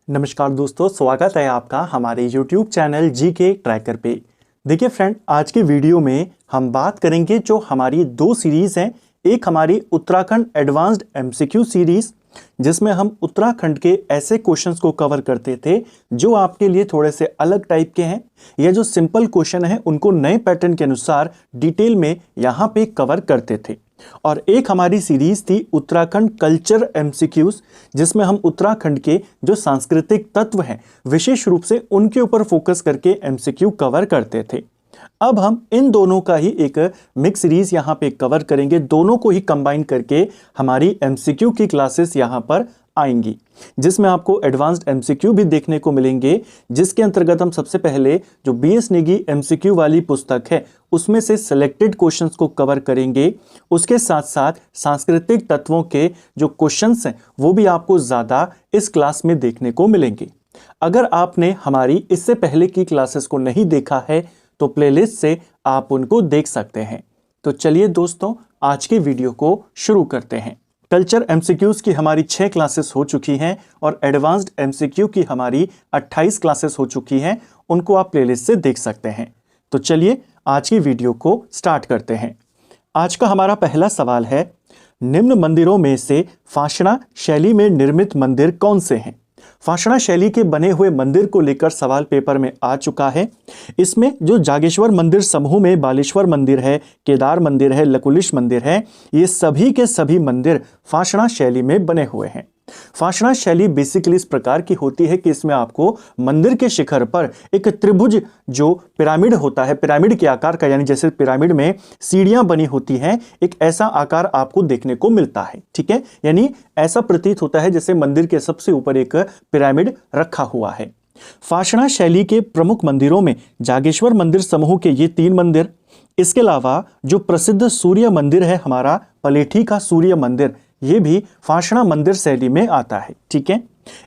नमस्कार दोस्तों, स्वागत है आपका हमारे YouTube चैनल जीके ट्रैकर पे। देखिए फ्रेंड, आज की वीडियो में हम बात करेंगे जो हमारी दो सीरीज़ हैं। एक हमारी उत्तराखंड एडवांस्ड एमसीक्यू सीरीज़, जिसमें हम उत्तराखंड के ऐसे क्वेश्चंस को कवर करते थे जो आपके लिए थोड़े से अलग टाइप के हैं, या जो सिंपल क्वेश्चन हैं उनको नए पैटर्न के अनुसार डिटेल में यहाँ पे कवर करते थे। और एक हमारी सीरीज थी उत्तराखंड कल्चर एमसीक्यूज, जिसमें हम उत्तराखंड के जो सांस्कृतिक तत्व हैं विशेष रूप से उनके ऊपर फोकस करके एमसीक्यू कवर करते थे। अब हम इन दोनों का ही एक मिक्स सीरीज यहाँ पे कवर करेंगे, दोनों को ही कंबाइन करके हमारी एमसीक्यू की क्लासेस यहाँ पर आएंगी, जिसमें आपको एडवांस्ड एमसीक्यू भी देखने को मिलेंगे, जिसके अंतर्गत हम सबसे पहले जो बीएस नेगी एमसीक्यू वाली पुस्तक है उसमें से सिलेक्टेड क्वेश्चंस को कवर करेंगे। उसके साथ साथ सांस्कृतिक तत्वों के जो क्वेश्चंस हैं वो भी आपको ज़्यादा इस क्लास में देखने को मिलेंगे। अगर आपने हमारी इससे पहले की क्लासेस को नहीं देखा है तो प्लेलिस्ट से आप उनको देख सकते हैं। तो चलिए दोस्तों, आज की वीडियो को शुरू करते हैं। कल्चर एमसीक्यूज की हमारी 6 क्लासेस हो चुकी हैं और एडवांस्ड एमसीक्यू की हमारी 28 क्लासेस हो चुकी हैं, उनको आप प्लेलिस्ट से देख सकते हैं। तो चलिए आज की वीडियो को स्टार्ट करते हैं। आज का हमारा पहला सवाल है, निम्न मंदिरों में से फाशना शैली में निर्मित मंदिर कौन से हैं? फाशना शैली के बने हुए मंदिर को लेकर सवाल पेपर में आ चुका है। इसमें जो जागेश्वर मंदिर समूह में बालेश्वर मंदिर है, केदार मंदिर है, लकुलिश मंदिर है, ये सभी के सभी मंदिर फाशना शैली में बने हुए हैं। फाशना शैली बेसिकली इस प्रकार की होती है कि इसमें आपको मंदिर के शिखर पर एक त्रिभुज जो पिरामिड होता है, पिरामिड के आकार का, यानी जैसे पिरामिड में सीढ़ियां बनी होती हैं, एक ऐसा आकार आपको देखने को मिलता है। ठीक है, यानी ऐसा प्रतीत होता है जैसे मंदिर के सबसे ऊपर एक पिरामिड रखा हुआ है। फाशना शैली के प्रमुख मंदिरों में जागेश्वर मंदिर समूह के ये 3 मंदिर, इसके अलावा जो प्रसिद्ध सूर्य मंदिर है हमारा पलेठी का सूर्य मंदिर, ये भी फाशना मंदिर शैली में आता है। ठीक है,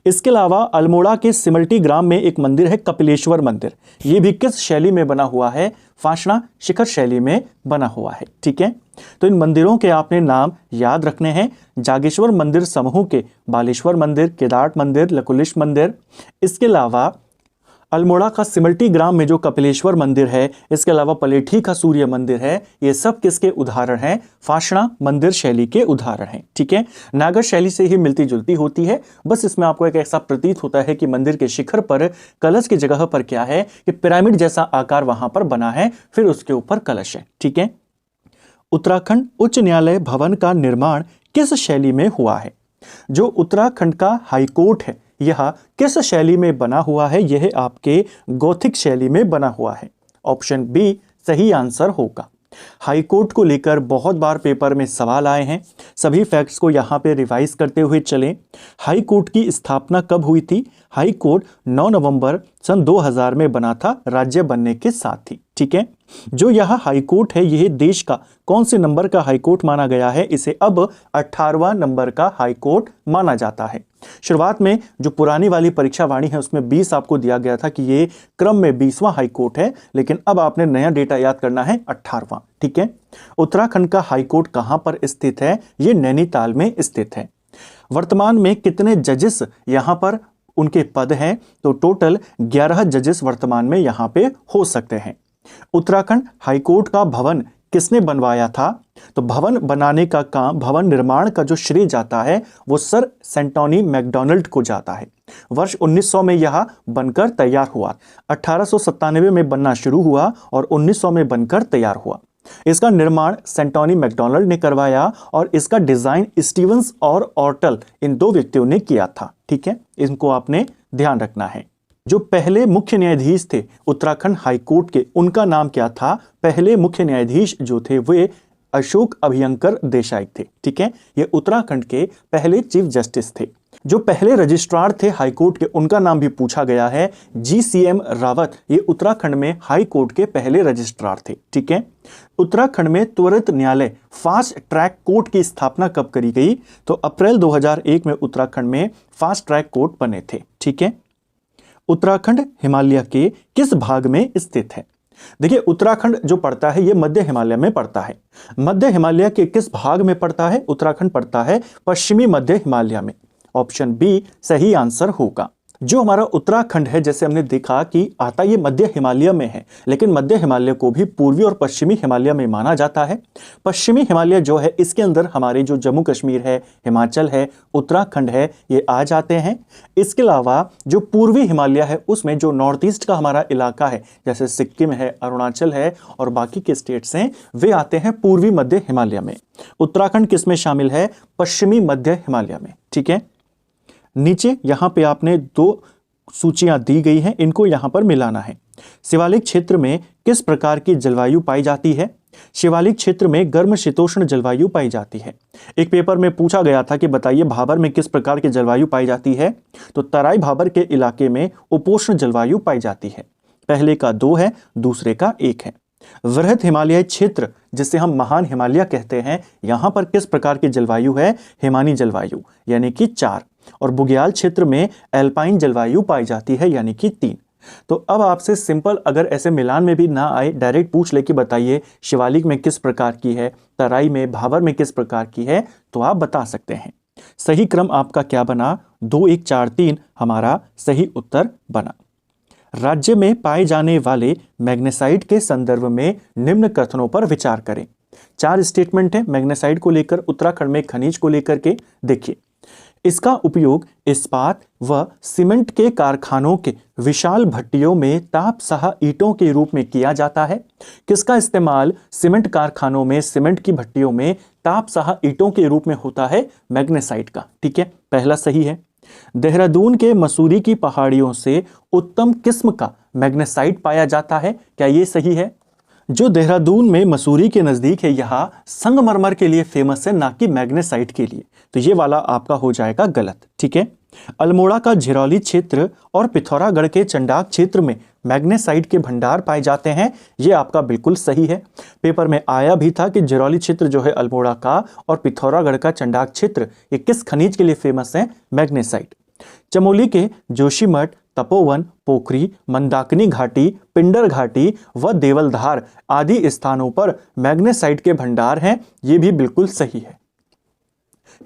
इसके अलावा अल्मोड़ा के सिमल्टी ग्राम में एक मंदिर है कपिलेश्वर मंदिर, ये भी किस शैली में बना हुआ है? फाशना शिखर शैली में बना हुआ है। ठीक है, तो इन मंदिरों के आपने नाम याद रखने हैं। जागेश्वर मंदिर समूह के बालेश्वर मंदिर, केदार मंदिर, लकुलिश मंदिर, इसके अलावा अल्मोड़ा का सिमल्टी ग्राम में जो कपिलेश्वर मंदिर है, इसके अलावा पलेठी का सूर्य मंदिर है, ये सब किसके उदाहरण हैं? फाशना मंदिर शैली के उदाहरण हैं। ठीक है, नागर शैली से ही मिलती जुलती होती है, बस इसमें आपको एक ऐसा प्रतीत होता है कि मंदिर के शिखर पर कलश की जगह पर क्या है कि पिरामिड जैसा आकार वहां पर बना है, फिर उसके ऊपर कलश है। ठीक है, उत्तराखंड उच्च न्यायालय भवन का निर्माण किस शैली में हुआ है? जो उत्तराखंड का हाईकोर्ट है यह किस शैली में बना हुआ है? यह आपके गौथिक शैली में बना हुआ है। ऑप्शन बी सही आंसर होगा। हाईकोर्ट को लेकर बहुत बार पेपर में सवाल आए हैं, सभी फैक्ट्स को यहाँ पे रिवाइज करते हुए चलें। हाईकोर्ट की स्थापना कब हुई थी? हाईकोर्ट 9 नवंबर सन 2000 में बना था, राज्य बनने के साथ ही। ठीक है, जो यह हाईकोर्ट है यह देश का कौन से नंबर का हाईकोर्ट माना गया है? इसे अब 18वां नंबर का हाईकोर्ट माना जाता है। शुरुआत में जो पुरानी वाली परीक्षा वाणी है उसमें 20 आपको दिया गया था कि ये क्रम में 20वां हाईकोर्ट है, लेकिन अब आपने नया डेटा याद करना है 18वां। ठीक है, उत्तराखंड का हाईकोर्ट कहां पर स्थित है? ये नैनीताल में स्थित है। वर्तमान में कितने जजेस यहां पर उनके पद हैं? तो टोटल 11 जजेस वर्तमान में यहां पे हो सकते हैं। उत्तराखंड हाईकोर्ट का भवन किसने बनवाया था? तो भवन बनाने का काम, भवन निर्माण का जो श्रेय जाता है वो सर सेंटोनी मैकडॉनल्ड को जाता है। वर्ष 1900 में यह बनकर तैयार हुआ, 1897 में बनना शुरू हुआ और 1900 में बनकर तैयार हुआ। इसका निर्माण सेंटोनी मैकडॉनल्ड ने करवाया और इसका डिजाइन स्टीवंस और ऑर्टल इन 2 व्यक्तियों ने किया था। ठीक है, इनको आपने ध्यान रखना है। जो पहले मुख्य न्यायाधीश थे उत्तराखंड हाईकोर्ट के, उनका नाम क्या था? पहले मुख्य न्यायाधीश जो थे वे अशोक अभयंकर देसाई थे। ठीक है, ये उत्तराखंड के पहले चीफ जस्टिस थे। जो पहले रजिस्ट्रार थे हाईकोर्ट के, उनका नाम भी पूछा गया है, GCM रावत, ये उत्तराखंड में हाईकोर्ट के पहले रजिस्ट्रार थे। ठीक है, उत्तराखंड में त्वरित न्यायालय फास्ट ट्रैक कोर्ट की स्थापना कब करी गई? तो अप्रैल 2001 में उत्तराखंड में फास्ट ट्रैक कोर्ट बने थे। ठीक है, उत्तराखंड हिमालय के किस भाग में स्थित है? देखिए, उत्तराखंड जो पड़ता है ये मध्य हिमालय में पड़ता है। मध्य हिमालय के किस भाग में पड़ता है? उत्तराखंड पड़ता है पश्चिमी मध्य हिमालय में। ऑप्शन बी सही आंसर होगा। जो हमारा उत्तराखंड है, जैसे हमने देखा कि आता ये मध्य हिमालय में है, लेकिन मध्य हिमालय को भी पूर्वी और पश्चिमी हिमालय में माना जाता है। पश्चिमी हिमालय जो है इसके अंदर हमारे जो जम्मू कश्मीर है, हिमाचल है, उत्तराखंड है, ये आ जाते हैं। इसके अलावा जो पूर्वी हिमालय है उसमें जो नॉर्थ ईस्ट का हमारा इलाका है, जैसे सिक्किम है, अरुणाचल है और बाकी के स्टेट्स हैं, वे आते हैं पूर्वी मध्य हिमालय में। उत्तराखंड किसमें शामिल है? पश्चिमी मध्य हिमालय में। ठीक है, नीचे यहां पे आपने दो सूचियां दी गई हैं, इनको यहां पर मिलाना है। शिवालिक क्षेत्र में किस प्रकार की जलवायु पाई जाती है? शिवालिक क्षेत्र में गर्म शीतोष्ण जलवायु पाई जाती है। एक पेपर में पूछा गया था कि बताइए भाबर में किस प्रकार की जलवायु पाई जाती है, तो तराई भाबर के इलाके में उपोष्ण जलवायु पाई जाती है। पहले का 2 है, दूसरे का 1 है। वृहद हिमालय क्षेत्र जिसे हम महान हिमालय कहते हैं, यहां पर किस प्रकार की जलवायु है? हिमानी जलवायु यानी कि 4। और बुग्याल क्षेत्र में एल्पाइन जलवायु पाई जाती है यानी कि 3। तो अब आपसे सिंपल अगर ऐसे मिलान में भी ना आए, डायरेक्ट पूछ ले कि बताइए शिवालिक में किस प्रकार की है, तराई में, भाबर में किस प्रकार की है, तो आप बता सकते हैं। सही क्रम आपका क्या बना? 2 1 4 3 हमारा सही उत्तर बना। राज्य में पाए जाने वाले मैग्नेसाइट के संदर्भ में निम्न कथनों पर विचार करें। 4 स्टेटमेंट है मैग्नेसाइट को लेकर, उत्तराखंड में खनिज को लेकर के। देखिए, इसका उपयोग इस्पात व सीमेंट के कारखानों के विशाल भट्टियों में तापसह ईंटों के रूप में किया जाता है। किसका इस्तेमाल सीमेंट कारखानों में, सीमेंट की भट्टियों में तापसह ईंटों के रूप में होता है? मैग्नेसाइट का। ठीक है, पहला सही है। देहरादून के मसूरी की पहाड़ियों से उत्तम किस्म का मैग्नेसाइट पाया जाता है, क्या ये सही है? जो देहरादून में मसूरी के नजदीक है, यहां संगमरमर के लिए फेमस है, ना कि मैग्नेसाइट के लिए, तो ये वाला आपका हो जाएगा गलत। ठीक है, अल्मोड़ा का झिरौली क्षेत्र और पिथौरागढ़ के चंडाक क्षेत्र में मैग्नेसाइट के भंडार पाए जाते हैं, ये आपका बिल्कुल सही है। पेपर में आया भी था कि झिरौली क्षेत्र जो है अल्मोड़ा का और पिथौरागढ़ का चंडाक क्षेत्र, ये किस खनिज के लिए फेमस है? मैग्नेसाइट। चमोली के जोशीमठ, तपोवन, पोखरी, मंदाकिनी घाटी, पिंडर घाटी व देवलधार आदि स्थानों पर मैग्नेसाइट के भंडार हैं, ये भी बिल्कुल सही है।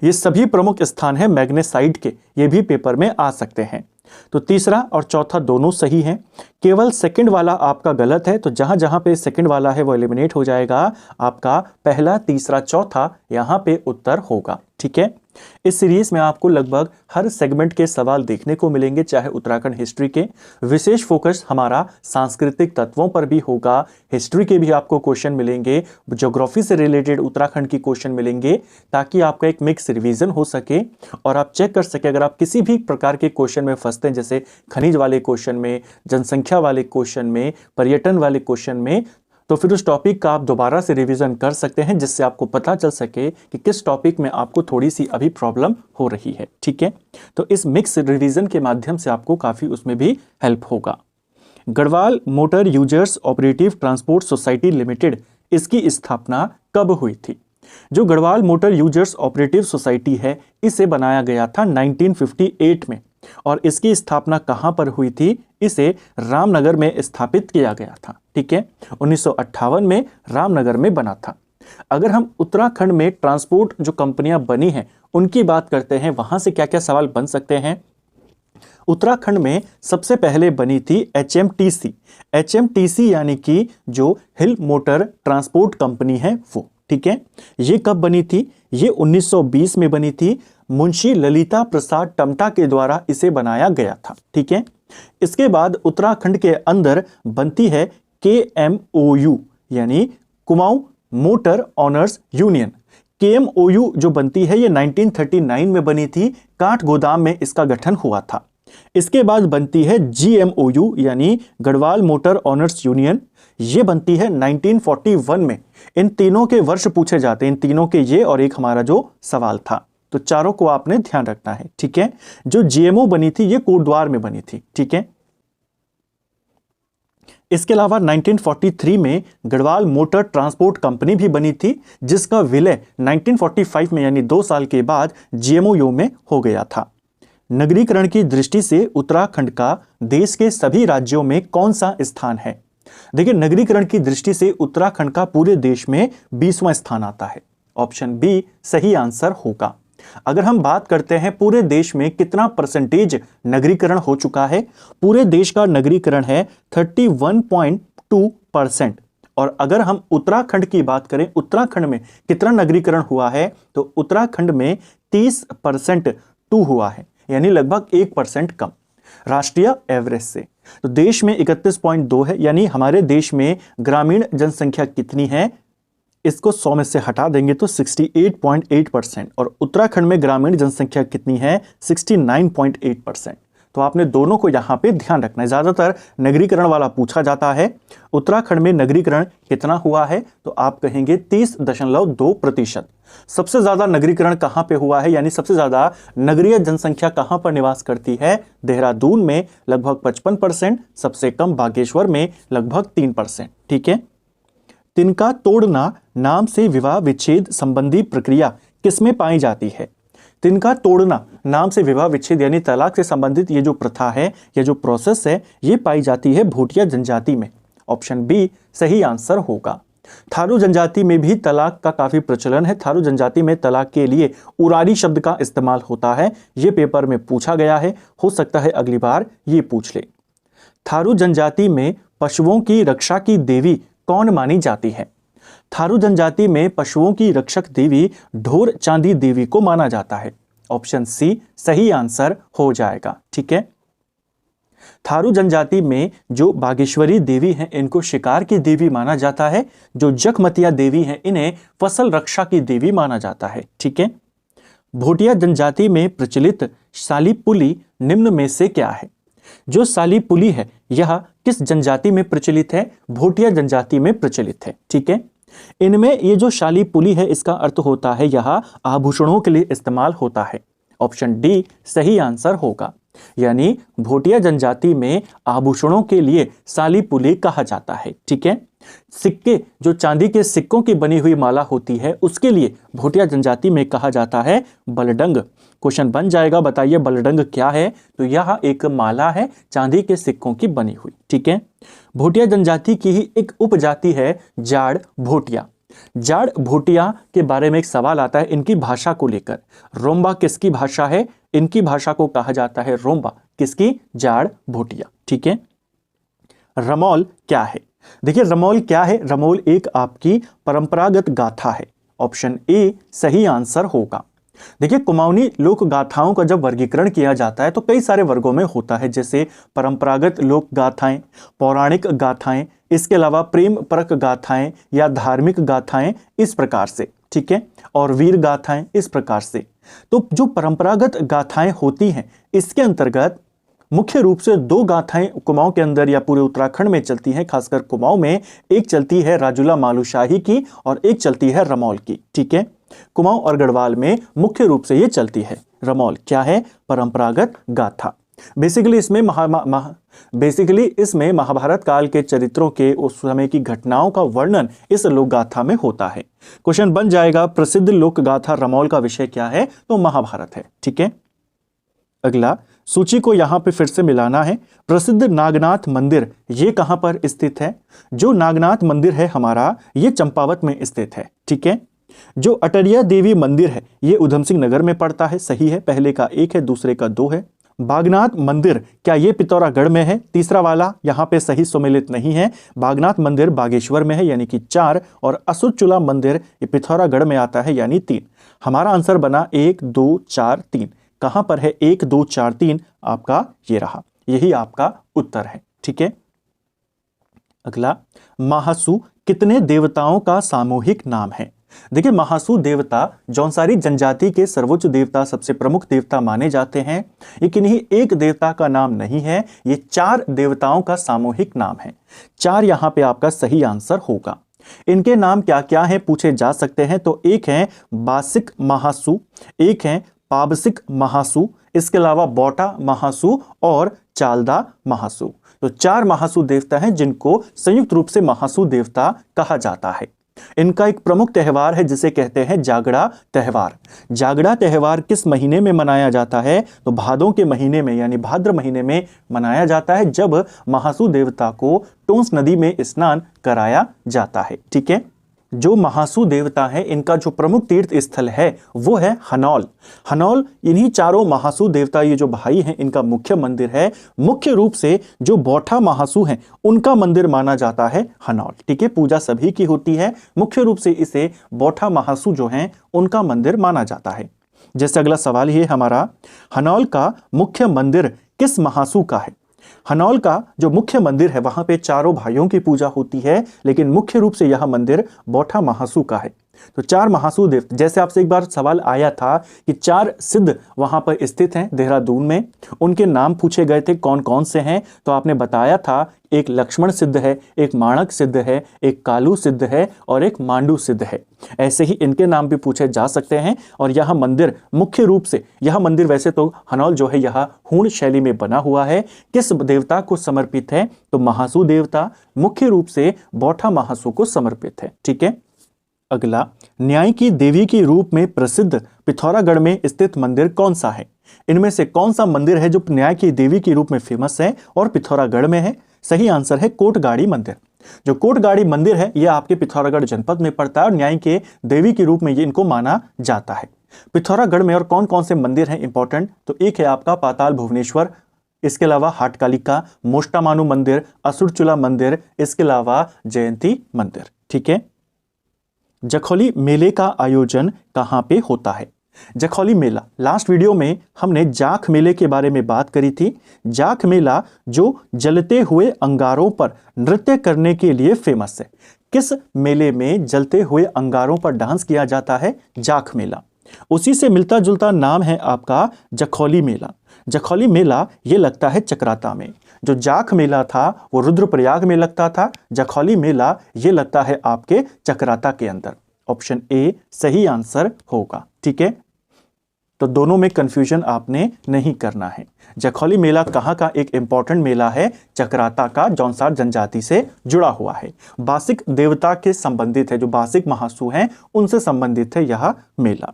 ये सभी प्रमुख स्थान हैं मैग्नेसाइट के, ये भी पेपर में आ सकते हैं। तो तीसरा और चौथा दोनों सही हैं, केवल सेकंड वाला आपका गलत है। तो जहां जहां पे सेकंड वाला है वो एलिमिनेट हो जाएगा, आपका पहला, तीसरा, चौथा यहां पे उत्तर होगा। ठीक है, इस सीरीज में आपको लगभग हर सेगमेंट के सवाल देखने को मिलेंगे, चाहे उत्तराखंड हिस्ट्री के। विशेष फोकस हमारा सांस्कृतिक तत्वों पर भी होगा, हिस्ट्री के भी आपको क्वेश्चन मिलेंगे, ज्योग्राफी से रिलेटेड उत्तराखंड की क्वेश्चन मिलेंगे, ताकि आपका एक मिक्स रिवीजन हो सके और आप चेक कर सके अगर आप किसी भी प्रकार के क्वेश्चन में फंसते हैं, जैसे खनिज वाले क्वेश्चन में, जनसंख्या वाले क्वेश्चन में, पर्यटन वाले क्वेश्चन में, तो फिर उस टॉपिक का आप दोबारा से रिवीजन कर सकते हैं, जिससे आपको पता चल सके कि किस टॉपिक में आपको थोड़ी सी अभी प्रॉब्लम हो रही है। ठीक है, तो इस मिक्स रिवीजन के माध्यम से आपको काफ़ी उसमें भी हेल्प होगा। Garhwal motor users operative transport society limited, इसकी स्थापना कब हुई थी? जो Garhwal motor users operative society है, इसे बनाया गया था 1958 में, और इसकी स्थापना कहां पर हुई थी? इसे रामनगर में स्थापित किया गया था। ठीक है, 1958 में रामनगर में बना था। अगर हम उत्तराखंड में ट्रांसपोर्ट जो कंपनियां बनी हैं उनकी बात करते हैं, वहां से क्या क्या सवाल बन सकते हैं? उत्तराखंड में सबसे पहले बनी थी HMTC। HMTC यानी कि जो हिल मोटर ट्रांसपोर्ट कंपनी है वो। ठीक है, ये कब बनी थी? ये 1920 में बनी थी। मुंशी ललिता प्रसाद टमटा के द्वारा इसे बनाया गया था। ठीक है, इसके बाद उत्तराखंड के अंदर बनती है KMOU यानी Kumaon motor honours union. KMOU जो बनती है ये 1939 में बनी थी, काठ गोदाम में इसका गठन हुआ था। इसके बाद बनती है GMOU यानी गढ़वाल मोटर ऑनर्स यूनियन, ये बनती है 1941 में। इन तीनों के वर्ष पूछे जाते हैं, इन तीनों के ये और एक हमारा जो सवाल था, तो चारों को आपने ध्यान रखना है। ठीक है, जो GMO बनी थी ये कोटद्वार में बनी थी। ठीक है, इसके अलावा 1943 में गढ़वाल मोटर ट्रांसपोर्ट कंपनी भी बनी थी, जिसका विलय 1945 में यानी 2 साल के बाद GMOU में हो गया था। नगरीकरण की दृष्टि से उत्तराखंड का देश के सभी राज्यों में कौन सा स्थान है? देखिए, नगरीकरण की दृष्टि से उत्तराखंड का पूरे देश में 20वां स्थान आता है। ऑप्शन बी सही आंसर होगा। अगर हम बात करते हैं पूरे देश में कितना परसेंटेज नगरीकरण हो चुका है, पूरे देश का नगरीकरण है 31.2%। और अगर हम उत्तराखंड की बात करें, उत्तराखंड में कितना नगरीकरण हुआ है, तो उत्तराखंड में 30% हुआ है, यानी लगभग 1% कम राष्ट्रीय एवरेज से। तो देश में 31.2 है, यानी हमारे देश में ग्रामीण जनसंख्या कितनी है, इसको 100 में से हटा देंगे तो 68.8%। और उत्तराखंड में ग्रामीण जनसंख्या कितनी है, 69.8%। तो आपने दोनों को यहां पे ध्यान रखना है। ज्यादातर नगरीकरण वाला पूछा जाता है। उत्तराखंड में नगरीकरण कितना हुआ है, तो आप कहेंगे 30.2%। सबसे ज्यादा नगरीकरण कहां पे हुआ है, यानी सबसे ज्यादा नगरीय जनसंख्या कहां पर निवास करती है, देहरादून में लगभग 55%, सबसे कम बागेश्वर में लगभग 3%। ठीक है। तिनका तोड़ना नाम से विवाह विच्छेद संबंधी प्रक्रिया किसमें पाई जाती है? तिनका तोड़ना नाम से विवाह विच्छेद यानी तलाक से संबंधित ये जो प्रथा है, ये जो प्रोसेस है, ये पाई जाती है भोटिया जनजाति में। ऑप्शन बी सही आंसर होगा। थारू जनजाति में भी तलाक का काफी प्रचलन है। थारू जनजाति में तलाक के लिए उरारी शब्द का इस्तेमाल होता है। ये पेपर में पूछा गया है, हो सकता है अगली बार ये पूछ ले। थारू जनजाति में पशुओं की रक्षा की देवी कौन मानी जाती है? थारू जनजाति में पशुओं की रक्षक देवी ढोर चांदी देवी को माना जाता है। ऑप्शन सी सही आंसर हो जाएगा। ठीक है। थारू जनजाति में जो बागेश्वरी देवी हैं, इनको शिकार की देवी माना जाता है। जो जखमतिया देवी हैं, इन्हें फसल रक्षा की देवी माना जाता है। ठीक है। भोटिया जनजाति में प्रचलित सालीपुली निम्न में से क्या है? जो सालीपुली है यह किस जनजाति में प्रचलित है? भोटिया जनजाति में प्रचलित है। ठीक है। इनमें ये जो शालीपुली है, इसका अर्थ होता है यह आभूषणों के लिए इस्तेमाल होता है। ऑप्शन डी सही आंसर होगा, यानी भोटिया जनजाति में आभूषणों के लिए सालीपुली कहा जाता है। ठीक है। सिक्के, जो चांदी के सिक्कों की बनी हुई माला होती है, उसके लिए भोटिया जनजाति में कहा जाता है बलडंग। क्वेश्चन बन जाएगा, बताइए बलडंग क्या है? तो यह एक माला है चांदी के सिक्कों की बनी हुई। ठीक है। भोटिया जनजाति की ही एक उपजाति है जाड़ भोटिया। जाड़ भोटिया के बारे में एक सवाल आता है इनकी भाषा को लेकर। रोम्बा किसकी भाषा है? इनकी भाषा को कहा जाता है रोम्बा। किसकी? जाड़ भोटिया। ठीक है। रमौल क्या है? देखिए रमौल क्या है? रमौल एक आपकी परंपरागत गाथा है। ऑप्शन ए सही आंसर होगा। देखिए कुमाऊनी लोक गाथाओं का जब वर्गीकरण किया जाता है तो कई सारे वर्गों में होता है, जैसे परंपरागत लोक गाथाएं, पौराणिक गाथाएं, इसके अलावा प्रेम परक गाथाएं या धार्मिक गाथाएं, इस प्रकार से। ठीक है। और वीर गाथाएं, इस प्रकार से। तो जो परंपरागत गाथाएं होती हैं, इसके अंतर्गत मुख्य रूप से दो गाथाएं कुमाऊं के अंदर या पूरे उत्तराखंड में चलती हैं। खासकर कुमाऊं में एक चलती है राजूला मालूशाही की और एक चलती है रमौल की। ठीक है। कुमाऊं और गढ़वाल में मुख्य रूप से ये चलती है। रमौल क्या है? परंपरागत गाथा। बेसिकली इसमें महाभारत काल के चरित्रों के उस समय की घटनाओं का वर्णन इस लोक गाथा में होता है। क्वेश्चन बन जाएगा, प्रसिद्ध लोक गाथा रमौल का विषय क्या है? तो महाभारत है। ठीक है। अगला सूची को यहां पे फिर से मिलाना है। प्रसिद्ध नागनाथ मंदिर ये कहां पर स्थित है? जो नागनाथ मंदिर है हमारा, ये चंपावत में स्थित है। ठीक है। जो अटरिया देवी मंदिर है, ये उधम सिंह नगर में पड़ता है। सही है, पहले का 1 है, दूसरे का 2 है। बागनाथ मंदिर क्या ये पिथौरागढ़ में है? तीसरा वाला यहां पे सही सुमेलित नहीं है। बागनाथ मंदिर बागेश्वर में है, यानी कि 4। और असुरचूला मंदिर ये पिथौरागढ़ में आता है, यानी 3। हमारा आंसर बना 1 2 4 3। कहां पर है 1 2 4 3? आपका ये रहा, यही आपका उत्तर है। ठीक है। अगला, महासू कितने देवताओं का सामूहिक नाम है? देखिए महासू देवता जौनसारी जनजाति के सर्वोच्च देवता, सबसे प्रमुख देवता माने जाते हैं। लेकिन ही एक देवता का नाम नहीं है, ये 4 देवताओं का सामूहिक नाम है। 4 यहां पे आपका सही आंसर होगा। इनके नाम क्या क्या हैं पूछे जा सकते हैं। तो एक है बासिक महासू, एक है पाबसिक महासू, इसके अलावा बोटा महासू और चालदा महासू। तो 4 महासू देवता हैं जिनको संयुक्त रूप से महासू देवता कहा जाता है। इनका एक प्रमुख त्योहार है जिसे कहते हैं जागड़ा त्योहार। जागड़ा त्योहार किस महीने में मनाया जाता है? तो भादों के महीने में, यानी भाद्र महीने में मनाया जाता है, जब महासू देवता को टोंस नदी में स्नान कराया जाता है। ठीक है। जो महासु देवता है इनका जो प्रमुख तीर्थ स्थल है वो है हनौल। हनौल इन्हीं चारों महासु देवता ये जो भाई हैं इनका मुख्य मंदिर है। मुख्य रूप से जो बौठा महासु हैं उनका मंदिर माना जाता है हनौल। ठीक है, पूजा सभी की होती है, मुख्य रूप से इसे बौठा महासु जो हैं उनका मंदिर माना जाता है। जैसे अगला सवाल ये हमारा, हनौल का मुख्य मंदिर किस महासु का है? हनौल का जो मुख्य मंदिर है वहां पे चारों भाइयों की पूजा होती है, लेकिन मुख्य रूप से यह मंदिर बौठा महासु का है। तो चार महासु देव, जैसे आपसे एक बार सवाल आया था कि 4 सिद्ध वहां पर स्थित हैं देहरादून में, उनके नाम पूछे गए थे कौन कौन से हैं, तो आपने बताया था एक लक्ष्मण सिद्ध है, एक माणक सिद्ध है, एक कालू सिद्ध है और एक मांडू सिद्ध है। ऐसे ही इनके नाम भी पूछे जा सकते हैं। और यह मंदिर मुख्य रूप से, यह मंदिर वैसे तो हनौल जो है यह हूण शैली में बना हुआ है, किस देवता को समर्पित है? तो महासु देवता, मुख्य रूप से बौठा महासु को समर्पित है। ठीक है, अगला, न्याय की देवी के रूप में प्रसिद्ध पिथौरागढ़ में स्थित मंदिर कौन सा है? इनमें से कौन सा मंदिर है जो न्याय की देवी के रूप में फेमस है और पिथौरागढ़ में है? सही आंसर है कोटगाड़ी मंदिर। जो कोटगाड़ी मंदिर है यह आपके पिथौरागढ़ जनपद में पड़ता है और न्याय के देवी के रूप में ये इनको माना जाता है। पिथौरागढ़ में और कौन कौन से मंदिर हैं इंपॉर्टेंट, तो एक है आपका पाताल भुवनेश्वर, इसके अलावा हाटकालिका, मोष्टामानु मंदिर, असुरचूला मंदिर, इसके अलावा जयंती मंदिर। ठीक है, जखौली मेले का आयोजन कहां पे होता है? जखौली मेला, लास्ट वीडियो में हमने जाख मेले के बारे में बात करी थी। जाख मेला जो जलते हुए अंगारों पर नृत्य करने के लिए फेमस है। किस मेले में जलते हुए अंगारों पर डांस किया जाता है? जाख मेला। उसी से मिलता जुलता नाम है आपका जखौली मेला। जखौली मेला ये लगता है चक्राता में। जो जाख मेला था वो रुद्रप्रयाग में लगता था, जखौली मेला ये लगता है आपके चक्राता के अंदर। ऑप्शन ए सही आंसर होगा। ठीक है, तो दोनों में कंफ्यूजन आपने नहीं करना है। जखौली मेला कहाँ का एक इंपॉर्टेंट मेला है? चक्राता का, जौनसार जनजाति से जुड़ा हुआ है, बासिक देवता के संबंधित है। जो बासिक महासु हैं उनसे संबंधित है यह मेला।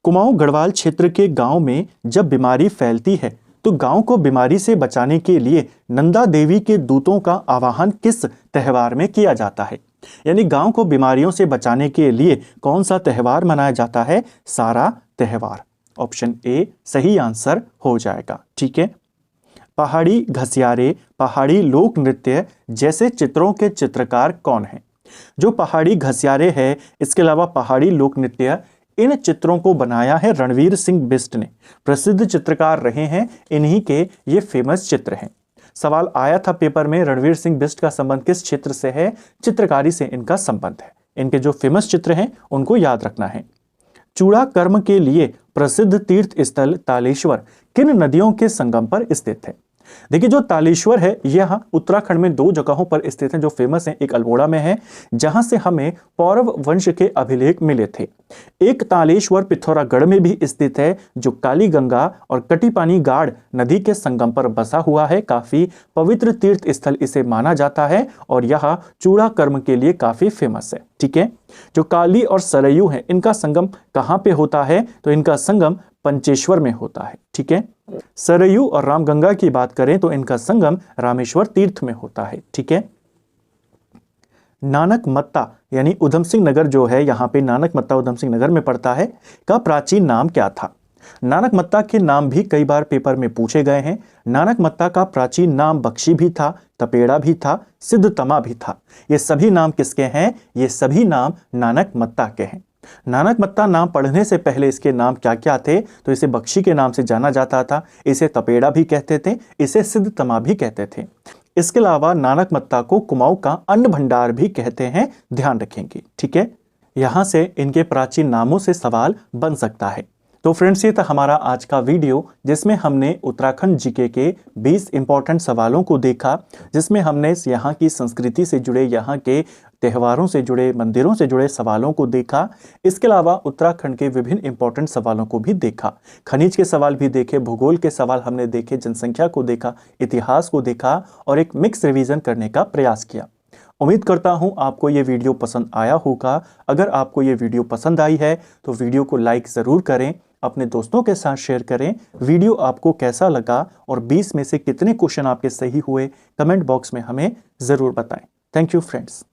कुमाऊं गढ़वाल क्षेत्र के गांव में जब बीमारी फैलती है तो गांव को बीमारी से बचाने के लिए नंदा देवी के दूतों का आवाहन किस त्योहार में किया जाता है? यानी गांव को बीमारियों से बचाने के लिए कौन सा त्योहार मनाया जाता है? सारा त्योहार। ऑप्शन ए सही आंसर हो जाएगा। ठीक है, पहाड़ी घसियारे, पहाड़ी लोक नृत्य जैसे चित्रों के चित्रकार कौन हैं? जो पहाड़ी घसियारे है, इसके अलावा पहाड़ी लोक नृत्य, इन चित्रों को बनाया है रणवीर सिंह बिष्ट ने। प्रसिद्ध चित्रकार रहे हैं, इन्हीं के ये फेमस चित्र हैं। सवाल आया था पेपर में, रणवीर सिंह बिष्ट का संबंध किस क्षेत्र से है? चित्रकारी से इनका संबंध है। इनके जो फेमस चित्र हैं उनको याद रखना है। चूड़ा कर्म के लिए प्रसिद्ध तीर्थ स्थल तालेश्वर किन नदियों के संगम पर स्थित है? देखिए, जो तालेश्वर है यह उत्तराखंड में 2 जगहों पर स्थित है जो फेमस है। एक अल्मोड़ा में है जहां से हमें पौरव वंश के अभिलेख मिले थे। एक तालेश्वर पिथौरागढ़ में भी स्थित है जो काली गंगा और कटीपानी गाड़ नदी के संगम पर बसा हुआ है। काफी पवित्र तीर्थ स्थल इसे माना जाता है और यह चूड़ा कर्म के लिए काफी फेमस है। ठीक है, जो काली और सरयू है इनका संगम कहां पे होता है? तो इनका संगम पंचेश्वर में होता है। ठीक है, सरयू और रामगंगा की बात करें तो इनका संगम रामेश्वर तीर्थ में होता है। ठीक है, नानक मत्ता यानी उधम सिंह नगर जो है, यहाँ पे नानक मत्ता उधम सिंह नगर में पड़ता है, का प्राचीन नाम क्या था? नानक मत्ता के नाम भी कई बार पेपर में पूछे गए हैं। नानक मत्ता का प्राचीन नाम बख्शी भी था, तपेड़ा भी था, सिद्धतमा भी था। ये सभी नाम किसके हैं? ये सभी नाम नानक मत्ता के हैं। नानक मत्ता नाम पढ़ने से पहले इसके नाम क्या क्या थे? तो इसे बख्शी के नाम से जाना जाता था, इसे तपेड़ा भी कहते थे, इसे सिद्धतमा भी कहते थे। इसके अलावा नानक मत्ता को कुमाऊं का अन्न भंडार भी कहते हैं, ध्यान रखेंगे। ठीक है, यहां से इनके प्राचीन नामों से सवाल बन सकता है। तो फ्रेंड्स, ये था हमारा आज का वीडियो जिसमें हमने उत्तराखंड जीके के 20 इंपॉर्टेंट सवालों को देखा, जिसमें हमने यहाँ की संस्कृति से जुड़े, यहाँ के त्योहारों से जुड़े, मंदिरों से जुड़े सवालों को देखा। इसके अलावा उत्तराखंड के विभिन्न इंपॉर्टेंट सवालों को भी देखा। खनिज के सवाल भी देखे, भूगोल के सवाल हमने देखे, जनसंख्या को देखा, इतिहास को देखा और एक मिक्स रिवीजन करने का प्रयास किया। उम्मीद करता हूं आपको ये वीडियो पसंद आया होगा। अगर आपको ये वीडियो पसंद आई है तो वीडियो को लाइक ज़रूर करें, अपने दोस्तों के साथ शेयर करें। वीडियो आपको कैसा लगा और 20 में से कितने क्वेश्चन आपके सही हुए, कमेंट बॉक्स में हमें ज़रूर बताएं। Thank you friends.